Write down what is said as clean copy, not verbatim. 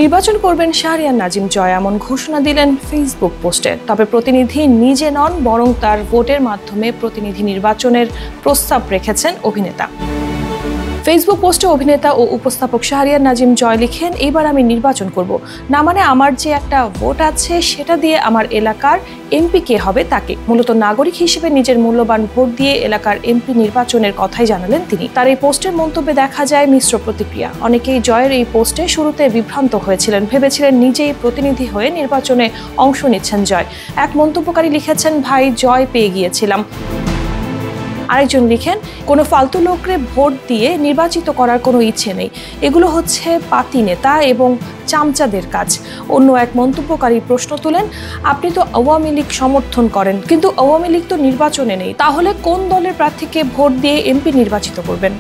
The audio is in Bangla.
নির্বাচন করবেন শাহরিয়ার নাজিম জয় এমন ঘোষণা দিলেন ফেসবুক পোস্টে। তবে প্রতিনিধি নিজে নন, বরং তার ভোটের মাধ্যমে প্রতিনিধি নির্বাচনের প্রস্তাব রেখেছেন অভিনেতা। ফেসবুক পোস্টে অভিনেতা ও উপস্থাপক শাহরিয়ার নাজিম জয় লিখেন, এইবার আমি নির্বাচন করব না, মানে আমার যে একটা ভোট আছে সেটা দিয়ে আমার এলাকার এমপি কে হবে তাকে। মূলত নাগরিক হিসেবে নিজের মূল্যবান ভোট দিয়ে এলাকার এমপি নির্বাচনের কথাই জানালেন তিনি। তার এই পোস্টের মন্তব্যে দেখা যায় মিশ্র প্রতিক্রিয়া। অনেকেই জয়ের এই পোস্টে শুরুতে বিভ্রান্ত হয়েছিলেন, ভেবেছিলেন নিজেই প্রতিনিধি হয়ে নির্বাচনে অংশ নিচ্ছেন জয়। এক মন্তব্যকারী লিখেছেন, ভাই জয় পেয়ে গিয়েছিলাম। আরেকজন লিখেন, কোনো ফালতু লোকরে ভোট দিয়ে নির্বাচিত করার কোনো ইচ্ছে নেই, এগুলো হচ্ছে পাতি নেতা এবং চামচাদের কাজ। অন্য এক মন্তব্যকারী প্রশ্ন তুলেন, আপনি তো আওয়ামী লীগ সমর্থন করেন, কিন্তু আওয়ামী লীগ তো নির্বাচনে নেই, তাহলে কোন দলের প্রার্থীকে ভোট দিয়ে এমপি নির্বাচিত করবেন?